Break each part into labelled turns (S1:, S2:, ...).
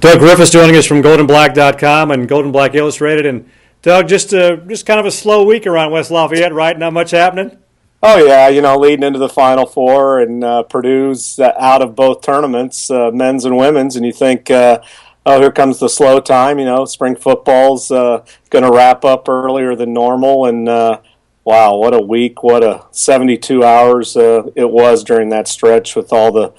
S1: Doug Griffiths joining us from goldenblack.com and Golden Black Illustrated. And Doug, just kind of a slow week around West Lafayette, right? Not much happening?
S2: Oh, yeah, leading into the Final Four, and Purdue's out of both tournaments, men's and women's, and you think, here comes the slow time. Spring football's going to wrap up earlier than normal, and wow, what a week, what a 72 hours it was during that stretch with all the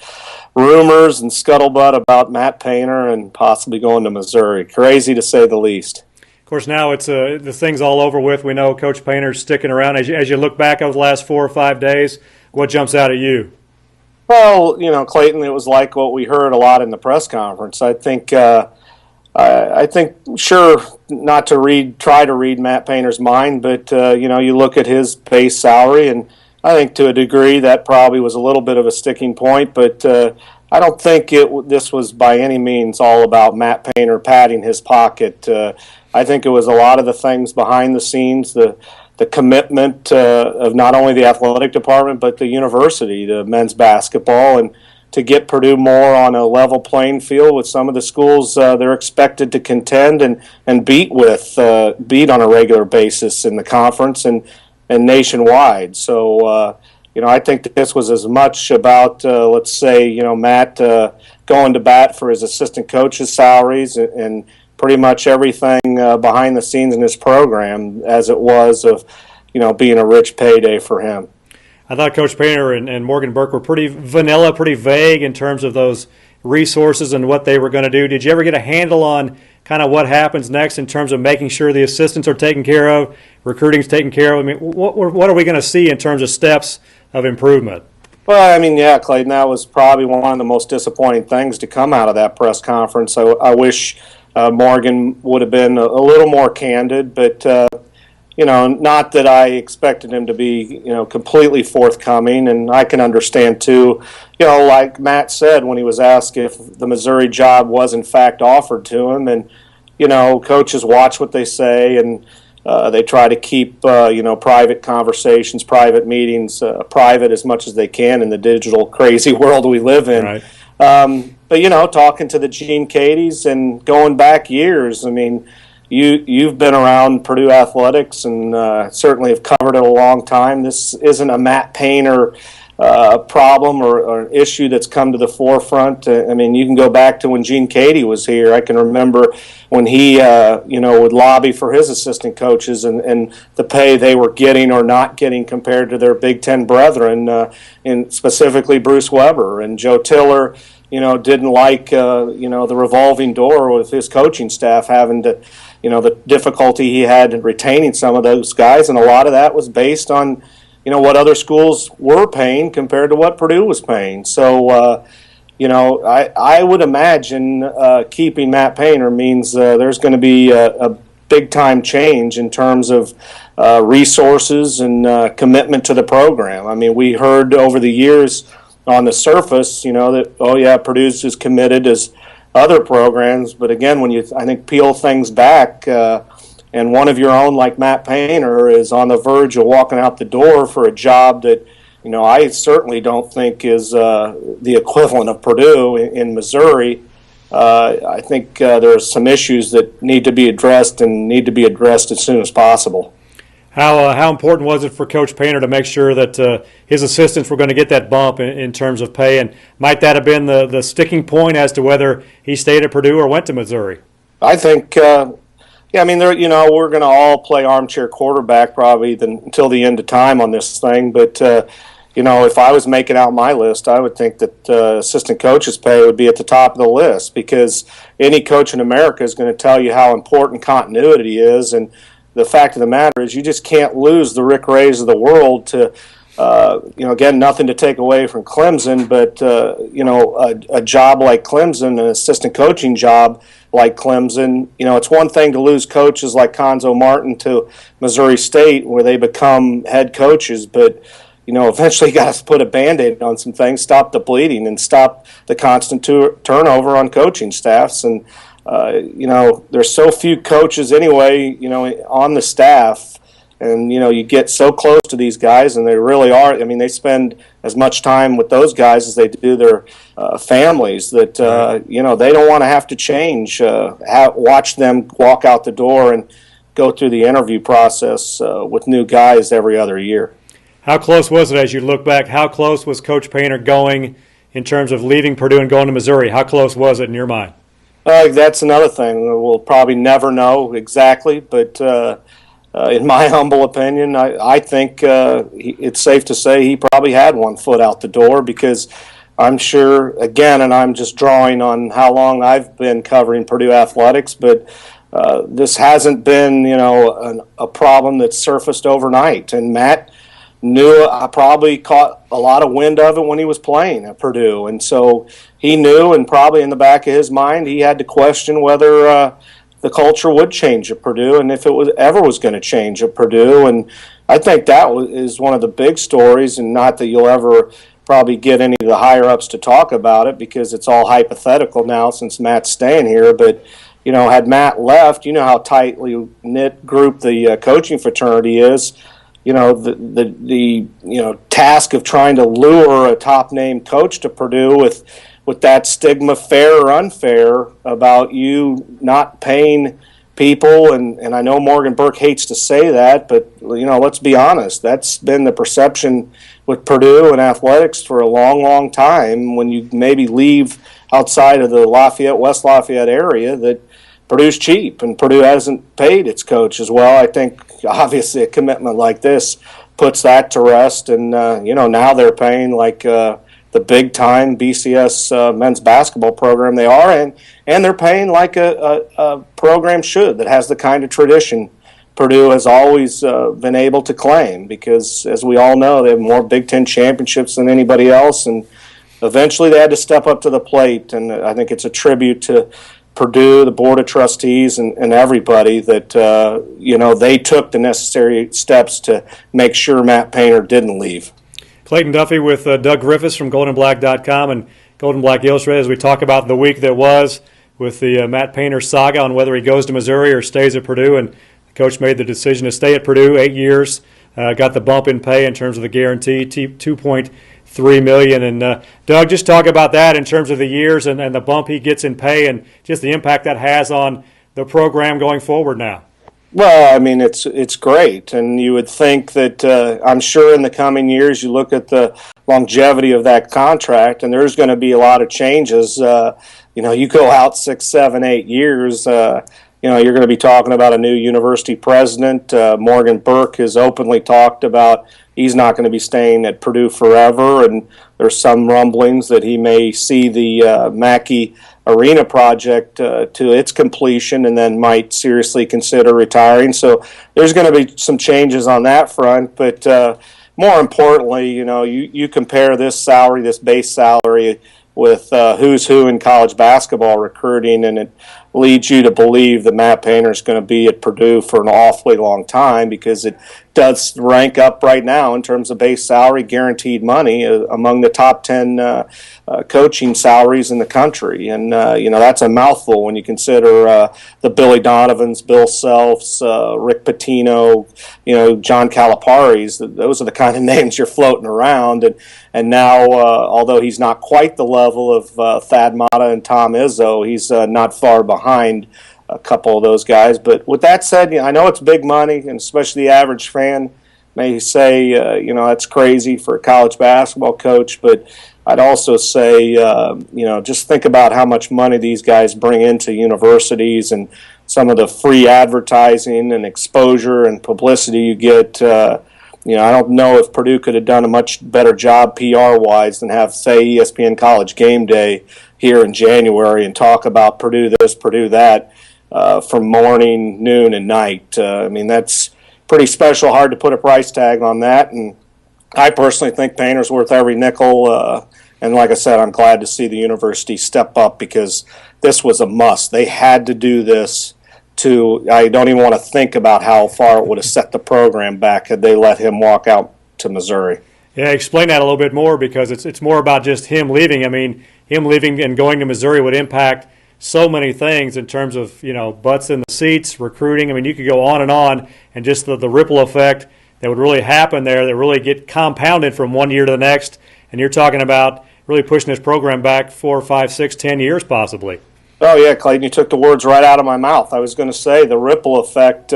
S2: rumors and scuttlebutt about Matt Painter and possibly going to Missouri. Crazy to say the least.
S1: Of course, now it's the thing's all over with. We know Coach Painter's sticking around. As you look back over the last 4 or 5 days, what jumps out at you?
S2: Well, Clayton, it was like what we heard a lot in the press conference. I think, sure, not to try to read Matt Painter's mind, but, you look at his base salary, and I think to a degree that probably was a little bit of a sticking point, but I don't think this was by any means all about Matt Painter padding his pocket. I think it was a lot of the things behind the scenes, the commitment of not only the athletic department but the university, the men's basketball, and to get Purdue more on a level playing field with some of the schools they're expected to contend and beat on a regular basis in the conference and nationwide. So, I think that this was as much about, let's say, Matt going to bat for his assistant coaches' salaries and pretty much everything behind the scenes in his program as it was of, being a rich payday for him.
S1: I thought Coach Painter and Morgan Burke were pretty vanilla, pretty vague in terms of those resources and what they were going to do. Did you ever get a handle on kind of what happens next in terms of making sure the assistants are taken care of, recruiting's taken care of? I mean, what are we going to see in terms of steps of improvement?
S2: Well, yeah, Clayton, that was probably one of the most disappointing things to come out of that press conference. I wish Morgan would have been a little more candid, but not that I expected him to be, completely forthcoming, and I can understand too, like Matt said when he was asked if the Missouri job was in fact offered to him, and, coaches watch what they say, and they try to keep, private conversations, private meetings, private as much as they can in the digital crazy world we live in.
S1: Right.
S2: But, talking to the Gene Cadeys and going back years, you've been around Purdue athletics and certainly have covered it a long time. This isn't a Matt Painter problem or an issue that's come to the forefront. You can go back to when Gene Cadey was here. I can remember when he, would lobby for his assistant coaches and the pay they were getting or not getting compared to their Big Ten brethren, and specifically Bruce Weber and Joe Tiller. Didn't like, the revolving door with his coaching staff having to, the difficulty he had in retaining some of those guys. And a lot of that was based on, what other schools were paying compared to what Purdue was paying. So, I would imagine keeping Matt Painter means there's going to be a big-time change in terms of resources and commitment to the program. We heard over the years on the surface, that, Purdue's as committed as other programs. But again, when I think, peel things back, and one of your own, like Matt Painter, is on the verge of walking out the door for a job that, I certainly don't think is the equivalent of Purdue in Missouri. I think there are some issues that need to be addressed and need to be addressed as soon as possible.
S1: How important was it for Coach Painter to make sure that his assistants were going to get that bump in terms of pay? And might that have been the sticking point as to whether he stayed at Purdue or went to Missouri?
S2: I think, we're going to all play armchair quarterback probably until the end of time on this thing. But, if I was making out my list, I would think that assistant coach's pay would be at the top of the list, because any coach in America is going to tell you how important continuity is. And the fact of the matter is, you just can't lose the Rick Rays of the world to, again, nothing to take away from Clemson, but, a job like Clemson, an assistant coaching job like Clemson, it's one thing to lose coaches like Conzo Martin to Missouri State where they become head coaches, but, eventually you got to put a Band-Aid on some things, stop the bleeding, and stop the constant turnover on coaching staffs. And there's so few coaches anyway, on the staff And, you get so close to these guys, and they really are. I mean, they spend as much time with those guys as they do their families that, they don't want to have to change, watch them walk out the door and go through the interview process with new guys every other year.
S1: How close was it as you look back? How close was Coach Painter going in terms of leaving Purdue and going to Missouri? How close was it in your mind?
S2: That's another thing. We'll probably never know exactly, but in my humble opinion, I think it's safe to say he probably had one foot out the door, because I'm sure, again, and I'm just drawing on how long I've been covering Purdue athletics, but this hasn't been, a problem that surfaced overnight. And Matt knew, I probably caught a lot of wind of it when he was playing at Purdue. And so he knew, and probably in the back of his mind, he had to question whether the culture would change at Purdue, and if it was going to change at Purdue. And I think that is one of the big stories, and not that you'll ever probably get any of the higher-ups to talk about it, because it's all hypothetical now since Matt's staying here. But, had Matt left, how tightly knit group the coaching fraternity is. The task of trying to lure a top-name coach to Purdue with that stigma, fair or unfair, about you not paying people. And I know Morgan Burke hates to say that, but, let's be honest. That's been the perception with Purdue and athletics for a long, long time. When you maybe leave outside of the West Lafayette area, that Purdue's cheap, and Purdue hasn't paid its coach as well. I think, obviously, a commitment like this puts that to rest. And, now they're paying like the big-time BCS men's basketball program they are, and they're paying like a program should, that has the kind of tradition Purdue has always been able to claim, because, as we all know, they have more Big Ten championships than anybody else, and eventually they had to step up to the plate. And I think it's a tribute to Purdue, the Board of Trustees, and everybody that, they took the necessary steps to make sure Matt Painter didn't leave.
S1: Clayton Duffy with Doug Griffiths from goldenblack.com and Golden Black Illustrated, as we talk about the week that was with the Matt Painter saga on whether he goes to Missouri or stays at Purdue. And the coach made the decision to stay at Purdue 8 years, got the bump in pay in terms of the guarantee, $2.3 million. And Doug, just talk about that in terms of the years and the bump he gets in pay, and just the impact that has on the program going forward now.
S2: Well, I mean, it's great, and you would think that I'm sure in the coming years you look at the longevity of that contract, and there's going to be a lot of changes. You go out 6, 7, 8 years, you're going to be talking about a new university president. Morgan Burke has openly talked about he's not going to be staying at Purdue forever, and there's some rumblings that he may see the Mackey Arena project to its completion and then might seriously consider retiring. So there's going to be some changes on that front. But more importantly, you compare this base salary with who's who in college basketball recruiting, and it leads you to believe that Matt Painter is going to be at Purdue for an awfully long time, because it does rank up right now in terms of base salary, guaranteed money, among the top 10 coaching salaries in the country. And, that's a mouthful when you consider the Billy Donovans, Bill Selfs, Rick Pitino, John Calipari's. Those are the kind of names you're floating around. And now, although he's not quite the level of Thad Matta and Tom Izzo, he's not far behind a couple of those guys. But with that said, I know it's big money, and especially the average fan may say, that's crazy for a college basketball coach. But I'd also say, just think about how much money these guys bring into universities, and some of the free advertising and exposure and publicity you get. I don't know if Purdue could have done a much better job PR-wise than have, say, ESPN College Game Day here in January and talk about Purdue this, Purdue that, from morning, noon, and night. That's pretty special, hard to put a price tag on that. And I personally think Painter's worth every nickel. And like I said, I'm glad to see the university step up, because this was a must. They had to do this. I don't even want to think about how far it would have set the program back had they let him walk out to Missouri.
S1: Yeah, explain that a little bit more, because it's more about just him leaving. Him leaving and going to Missouri would impact so many things in terms of, butts in the seats, recruiting. I mean, you could go on, and just the ripple effect that would really happen there that really get compounded from one year to the next. And you're talking about really pushing this program back 4, 5, 6, 10 years possibly.
S2: Oh, yeah, Clayton, you took the words right out of my mouth. I was going to say the ripple effect,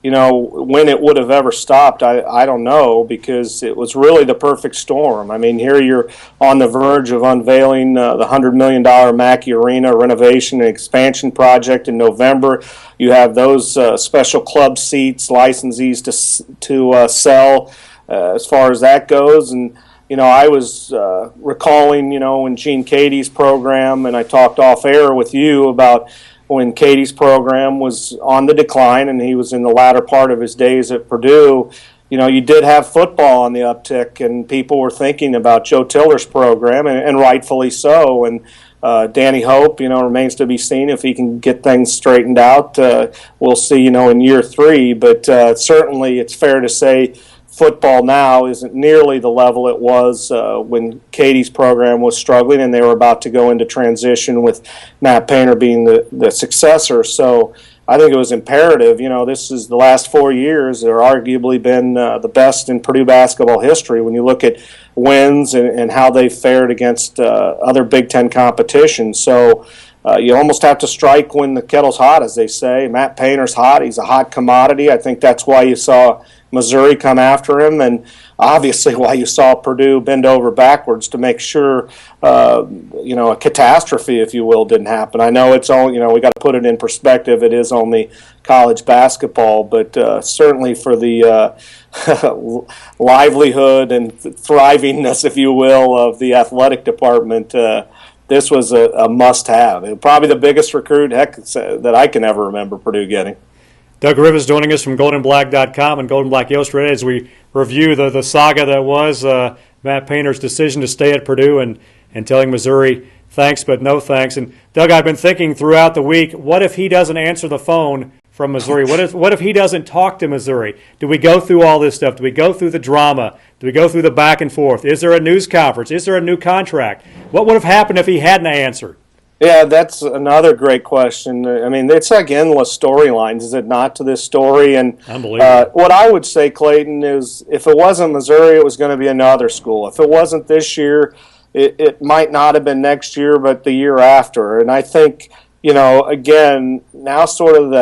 S2: when it would have ever stopped, I don't know, because it was really the perfect storm. I mean, here you're on the verge of unveiling the $100 million Mackey Arena renovation and expansion project in November. You have those special club seats, licensees to sell as far as that goes. And I was recalling, when Gene Katie's program, and I talked off air with you about when Katie's program was on the decline and he was in the latter part of his days at Purdue. You did have football on the uptick, and people were thinking about Joe Tiller's program, and rightfully so. And Danny Hope, remains to be seen if he can get things straightened out. We'll see, in year 3. But certainly it's fair to say football now isn't nearly the level it was when Katie's program was struggling and they were about to go into transition with Matt Painter being the successor. So I think it was imperative. This is the last 4 years. They're arguably been the best in Purdue basketball history when you look at wins and how they fared against other Big Ten competitions. So you almost have to strike when the kettle's hot, as they say. Matt Painter's hot. He's a hot commodity. I think that's why you saw Missouri come after him, and obviously why you saw Purdue bend over backwards to make sure, a catastrophe, if you will, didn't happen. I know it's only, we got to put it in perspective. It is only college basketball, but certainly for the livelihood and thrivingness, if you will, of the athletic department, this was a must-have. Probably the biggest recruit, that I can ever remember Purdue getting.
S1: Doug Griffiths joining us from goldenblack.com and Golden Black Illustrated as we review the saga that was Matt Painter's decision to stay at Purdue and telling Missouri thanks but no thanks. And Doug, I've been thinking throughout the week, what if he doesn't answer the phone from Missouri? What if he doesn't talk to Missouri? Do we go through all this stuff? Do we go through the drama? Do we go through the back and forth? Is there a news conference? Is there a new contract? What would have happened if he hadn't answered?
S2: Yeah, that's another great question. I mean, it's like endless storylines, is it not, to this story? And what I would say, Clayton, is if it wasn't Missouri, it was going to be another school. If it wasn't this year, it might not have been next year, but the year after. And I think, again, now sort of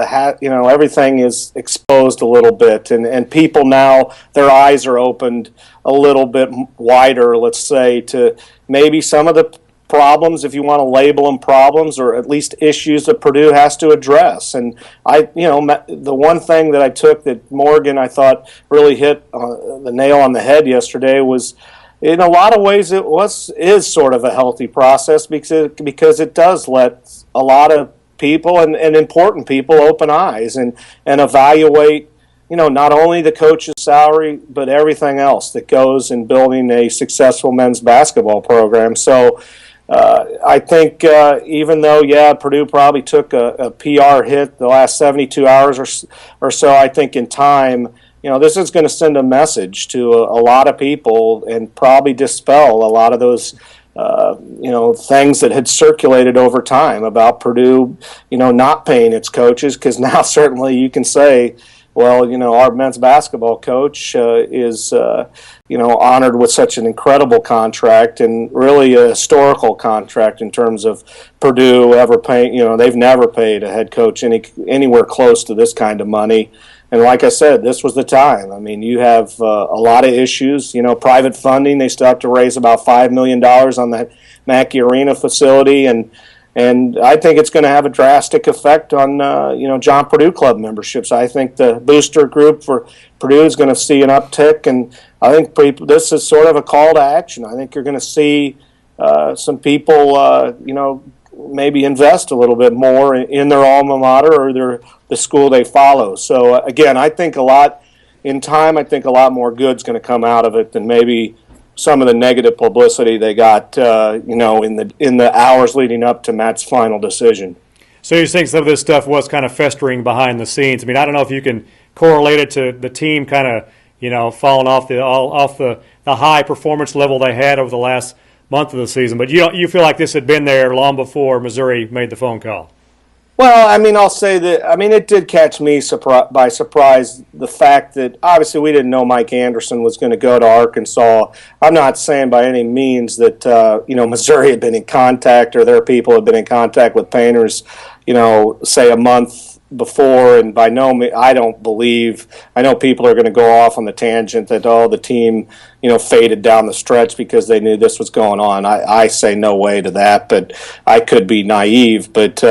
S2: everything is exposed a little bit, and people now, their eyes are opened a little bit wider, let's say, to maybe some of the problems, if you want to label them problems, or at least issues that Purdue has to address. And the one thing that I took that Morgan, I thought, really hit the nail on the head yesterday was, in a lot of ways, is sort of a healthy process because it does let a lot of people and important people open eyes and evaluate, not only the coach's salary, but everything else that goes in building a successful men's basketball program. So I think even though, Purdue probably took a PR hit the last 72 hours or so, I think in time, this is going to send a message to a lot of people and probably dispel a lot of those, things that had circulated over time about Purdue, not paying its coaches, because now certainly you can say, well, our men's basketball coach is, honored with such an incredible contract and really a historical contract in terms of Purdue ever paying, they've never paid a head coach anywhere close to this kind of money. And like I said, this was the time. I mean, you have a lot of issues, private funding. They still have to raise about $5 million on that Mackey Arena facility, and I think it's going to have a drastic effect on, John Purdue Club memberships. I think the booster group for Purdue is going to see an uptick, and I think this is sort of a call to action. I think you're going to see some people, maybe invest a little bit more in their alma mater or the school they follow. So, again, I think a lot more good's going to come out of it than maybe some of the negative publicity they got, in the hours leading up to Matt's final decision.
S1: So you think some of this stuff was kind of festering behind the scenes. I mean, I don't know if you can correlate it to the team kind of, falling off the high performance level they had over the last month of the season. But you feel like this had been there long before Missouri made the phone call.
S2: Well, I mean, I'll say that, I mean, it did catch me by surprise, the fact that obviously we didn't know Mike Anderson was going to go to Arkansas. I'm not saying by any means that, Missouri had been in contact or their people had been in contact with Painters, say a month before, and by no means, I don't believe, I know people are going to go off on the tangent that, the team, faded down the stretch because they knew this was going on. I say no way to that, but I could be naive, but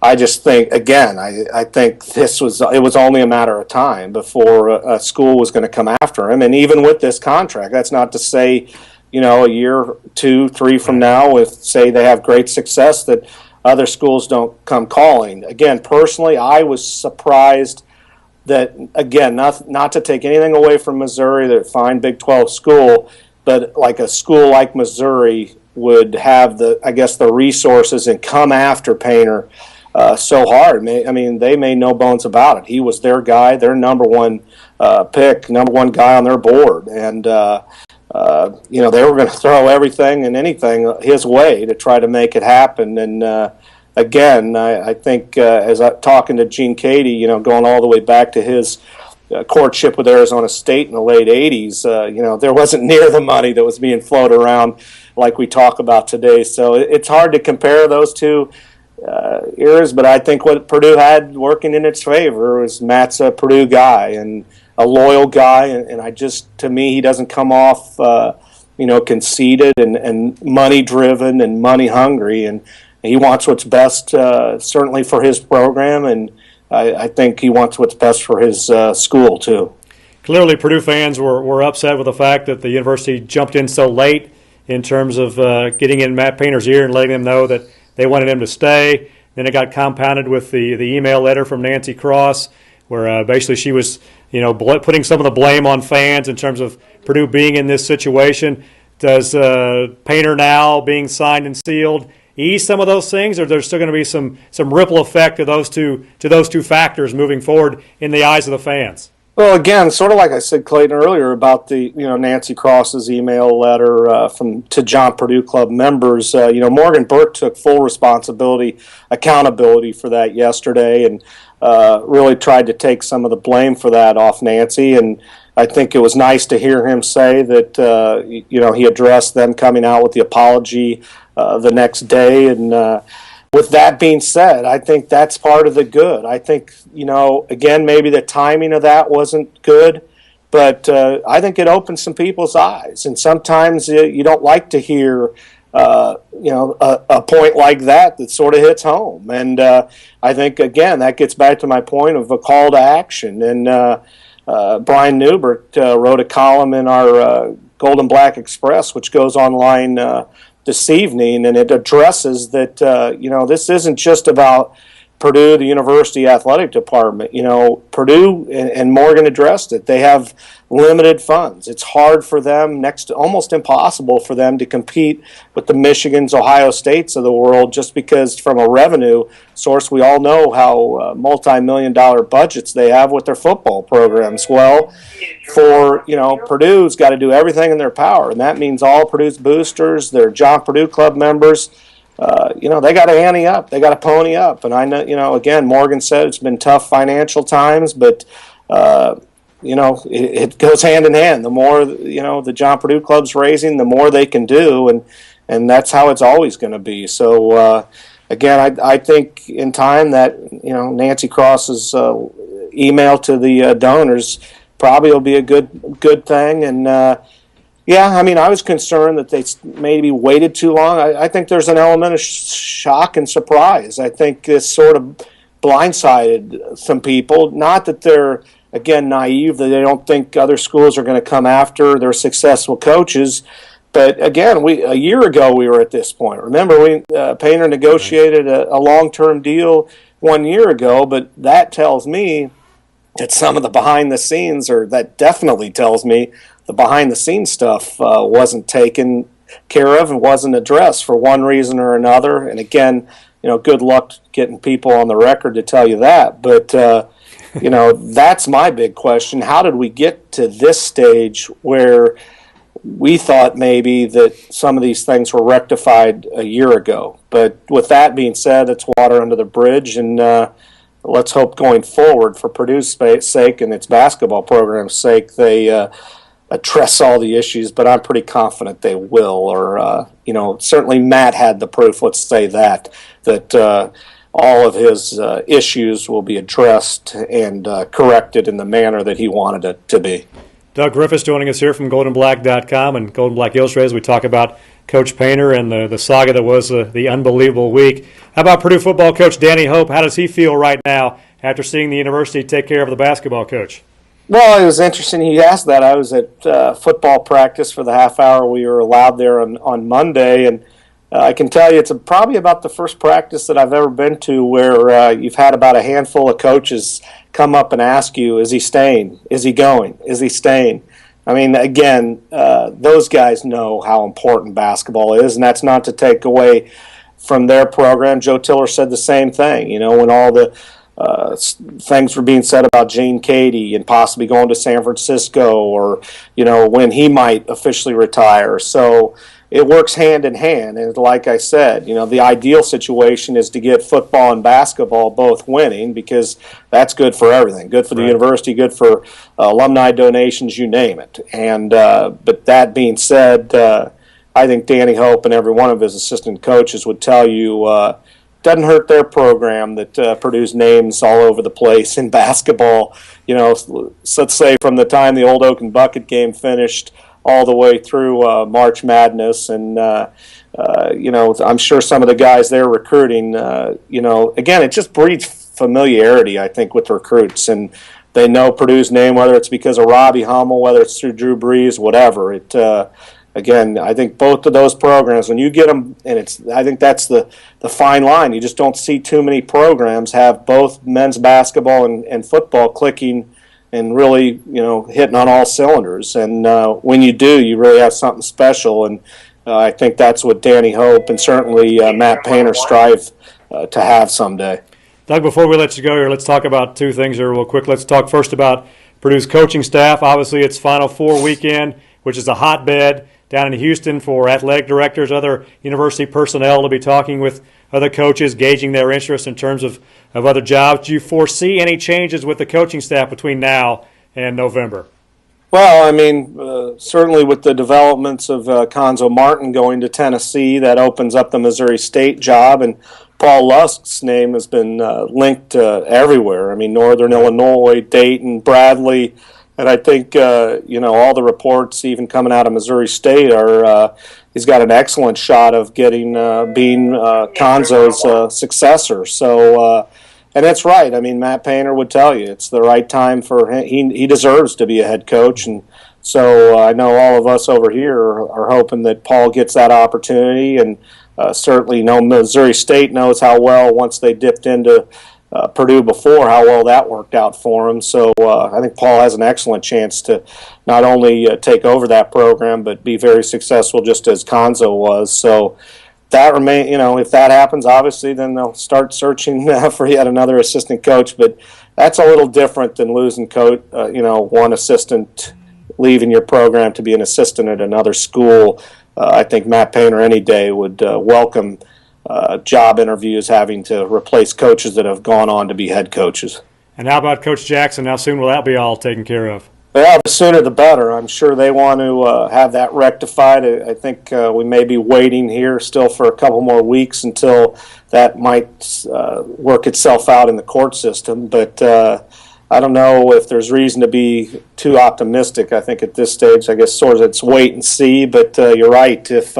S2: I just think, again, I think it was only a matter of time before a school was going to come after him. And even with this contract, that's not to say, a year, 2, 3 from now, if, say, they have great success, that other schools don't come calling. Again, personally, I was surprised that, again, not to take anything away from Missouri, they're a fine Big 12 school, but like a school like Missouri would have the resources and come after Painter so hard. I mean, they made no bones about it. He was their guy, their number one pick, number one guy on their board. And, they were going to throw everything and anything his way to try to make it happen. And, again, I think as I'm talking to Gene Cady, going all the way back to his courtship with Arizona State in the late 80s, there wasn't near the money that was being floated around like we talk about today. So it's hard to compare those two eras, but I think what Purdue had working in its favor was Matt's a Purdue guy and a loyal guy, and to me, he doesn't come off, conceited and money-driven and money-hungry, and he wants what's best, certainly for his program, and I think he wants what's best for his school, too.
S1: Clearly, Purdue fans were upset with the fact that the university jumped in so late in terms of getting in Matt Painter's ear and letting them know that they wanted him to stay. Then it got compounded with the email letter from Nancy Cross, where basically she was, putting some of the blame on fans in terms of Purdue being in this situation. Does Painter now being signed and sealed ease some of those things, or there's still going to be some ripple effect to those two factors moving forward in the eyes of the fans?
S2: Well, again, sort of like I said, Clayton, earlier about the Nancy Cross's email letter to John Purdue Club members. Morgan Burke took full accountability for that yesterday, and really tried to take some of the blame for that off Nancy. And I think it was nice to hear him say that he addressed them coming out with the apology the next day. And with that being said, I think that's part of the good. I think, again, maybe the timing of that wasn't good, but I think it opened some people's eyes. And sometimes you don't like to hear, a point like that sort of hits home. And I think, again, that gets back to my point of a call to action. And Brian Newbert wrote a column in our Gold and Black Express, which goes online this evening, and it addresses that, this isn't just about Purdue, the university athletic department. Purdue and Morgan addressed it. They have limited funds. It's hard for them, next to almost impossible for them to compete with the Michigans, Ohio States of the world, just because from a revenue source, we all know how multi-million-dollar budgets they have with their football programs. Well, for, Purdue's got to do everything in their power, and that means all Purdue's boosters, their John Purdue Club members, they got to ante up. They got to pony up. And I know, again, Morgan said it's been tough financial times, but, it goes hand in hand. The more, the John Purdue Club's raising, the more they can do, and that's how it's always going to be. So, again, I think in time that, Nancy Cross's email to the donors probably will be a good thing. And, I was concerned that they maybe waited too long. I think there's an element of shock and surprise. I think this sort of blindsided some people. Not that they're, again, naive, that they don't think other schools are going to come after their successful coaches. But, again, a year ago we were at this point. Remember, Painter negotiated a long-term deal 1 year ago, but that tells me that some of the behind-the-scenes, or that definitely tells me the behind-the-scenes stuff wasn't taken care of and wasn't addressed for one reason or another. And again, good luck getting people on the record to tell you that. But, that's my big question. How did we get to this stage where we thought maybe that some of these things were rectified a year ago. But with that being said, it's water under the bridge, and let's hope going forward, for Purdue's sake and its basketball program's sake, they address all the issues. But I'm pretty confident they will. Or certainly Matt had the proof. Let's say that all of his issues will be addressed and corrected in the manner that he wanted it to be.
S1: Doug Griffiths joining us here from GoldenBlack.com and Golden Black Illustrated as we talk about Coach Painter and the saga that was the unbelievable week. How about Purdue football coach Danny Hope? How does he feel right now after seeing the university take care of the basketball coach?
S2: Well, it was interesting he asked that. I was at football practice for the half hour we were allowed there on Monday, and I can tell you it's probably about the first practice that I've ever been to where you've had about a handful of coaches come up and ask you, is he staying? Is he going? Is he staying? I mean, again, those guys know how important basketball is, and that's not to take away from their program. Joe Tiller said the same thing, when all the things were being said about Gene Cady and possibly going to San Francisco or, when he might officially retire. So it works hand in hand. And like I said, the ideal situation is to get football and basketball both winning, because that's good for everything. Good for the university, good for alumni donations, you name it. And but that being said, I think Danny Hope and every one of his assistant coaches would tell you doesn't hurt their program that Purdue's names all over the place in basketball. So let's say from the time the Old Oak and Bucket game finished all the way through March Madness, and I'm sure some of the guys they're recruiting, again, it just breeds familiarity, I think, with recruits, and they know Purdue's name, whether it's because of Robbie Hummel, whether it's through Drew Brees, whatever. Again, I think both of those programs, when you get them, and I think that's the fine line. You just don't see too many programs have both men's basketball and football clicking and really, hitting on all cylinders. And when you do, you really have something special. And I think that's what Danny Hope and certainly Matt Painter strive to have someday.
S1: Doug, before we let you go here, let's talk about two things here real quick. Let's talk first about Purdue's coaching staff. Obviously, it's Final Four weekend, which is a hotbed down in Houston for athletic directors, other university personnel to be talking with other coaches, gauging their interest in terms of other jobs. Do you foresee any changes with the coaching staff between now and November?
S2: Well, I mean, certainly with the developments of Conzo Martin going to Tennessee, that opens up the Missouri State job, and Paul Lusk's name has been linked everywhere. I mean, Northern Illinois, Dayton, Bradley. And I think, all the reports, even coming out of Missouri State, are he's got an excellent shot of being Conzo's successor. So, and that's right. I mean, Matt Painter would tell you it's the right time for him. He deserves to be a head coach. And so I know all of us over here are hoping that Paul gets that opportunity. And certainly Missouri State knows how well, once they dipped into Purdue before, how well that worked out for him. So I think Paul has an excellent chance to not only take over that program, but be very successful just as Conzo was. So that if that happens, obviously, then they'll start searching for yet another assistant coach. But that's a little different than losing one assistant, leaving your program to be an assistant at another school. I think Matt Painter any day would welcome job interviews having to replace coaches that have gone on to be head coaches.
S1: And how about Coach Jackson? How soon will that be all taken care of?
S2: Well, the sooner the better. I'm sure they want to have that rectified. I think we may be waiting here still for a couple more weeks until that might work itself out in the court system. But I don't know if there's reason to be too optimistic. I think at this stage, I guess sort of it's wait and see. But you're right. If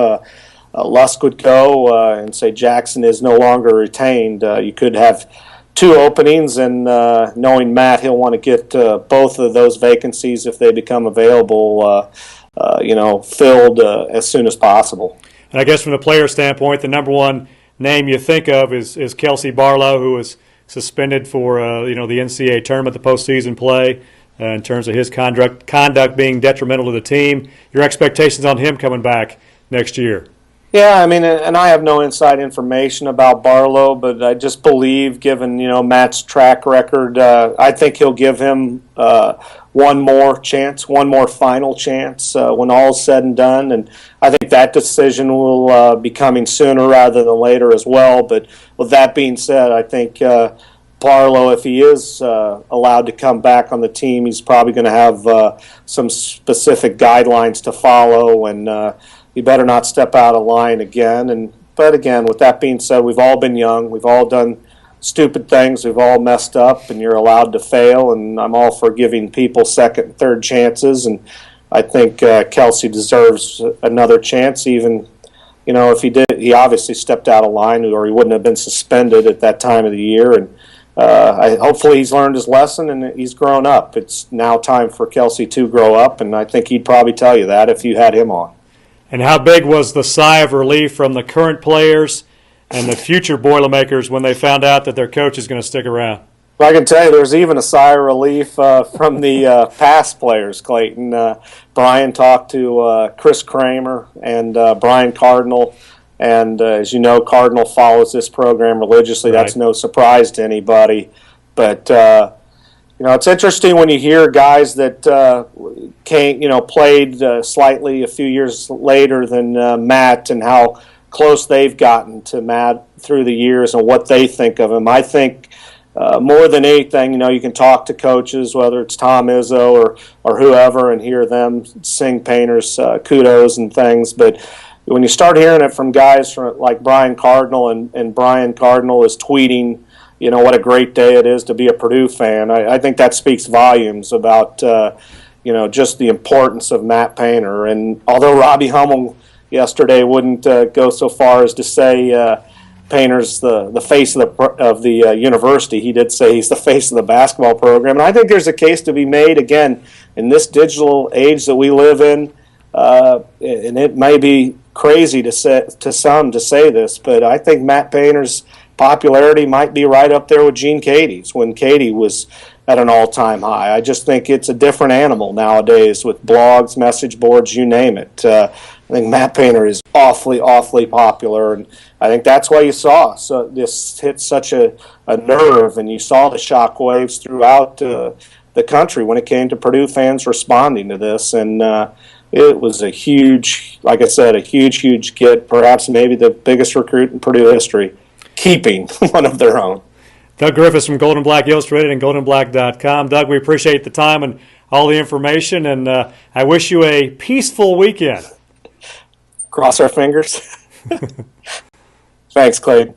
S2: Lusk would go and say Jackson is no longer retained, you could have two openings, and knowing Matt, he'll want to get both of those vacancies, if they become available, filled as soon as possible.
S1: And I guess from the player standpoint, the number one name you think of is Kelsey Barlow, who was suspended for the NCAA tournament, the postseason play, in terms of his conduct being detrimental to the team. Your expectations on him coming back next year?
S2: Yeah, I mean, and I have no inside information about Barlow, but I just believe, given Matt's track record, I think he'll give him one more chance, one more final chance when all's said and done. And I think that decision will be coming sooner rather than later as well. But with that being said, I think Barlow, if he is allowed to come back on the team, he's probably going to have some specific guidelines to follow, and he better not step out of line again. But again, with that being said, we've all been young. We've all done stupid things. We've all messed up, and you're allowed to fail. And I'm all for giving people second and third chances. And I think Kelsey deserves another chance, even if he obviously stepped out of line, or he wouldn't have been suspended at that time of the year. And hopefully he's learned his lesson and he's grown up. It's now time for Kelsey to grow up, and I think he'd probably tell you that if you had him on.
S1: And how big was the sigh of relief from the current players and the future Boilermakers when they found out that their coach is going to stick around?
S2: Well, I can tell you there's even a sigh of relief from the past players, Clayton. Brian talked to Chris Kramer and Brian Cardinal, and as you know, Cardinal follows this program religiously. Right. That's no surprise to anybody. But it's interesting when you hear guys that played slightly a few years later than Matt, and how close they've gotten to Matt through the years and what they think of him. I think more than anything, you can talk to coaches, whether it's Tom Izzo or whoever, and hear them sing Painter's kudos and things. But when you start hearing it from guys like Brian Cardinal, and Brian Cardinal is tweeting, what a great day it is to be a Purdue fan. I think that speaks volumes about, just the importance of Matt Painter. And although Robbie Hummel yesterday wouldn't go so far as to say Painter's the face of the university, he did say he's the face of the basketball program. And I think there's a case to be made, again, in this digital age that we live in, and it may be crazy to some to say this, but I think Matt Painter's popularity might be right up there with Gene Katie's when Katie was at an all-time high. I just think it's a different animal nowadays with blogs, message boards, you name it. I think Matt Painter is awfully, awfully popular, and I think that's why you saw this hit such a nerve, and you saw the shockwaves throughout the country when it came to Purdue fans responding to this, and it was a huge, like I said, a huge get, perhaps maybe the biggest recruit in Purdue history, keeping one of their own.
S1: Doug Griffiths from Gold and Black Illustrated and goldenblack.com. Doug, we appreciate the time and all the information, and I wish you a peaceful weekend.
S2: Cross our fingers. Thanks, Clayton.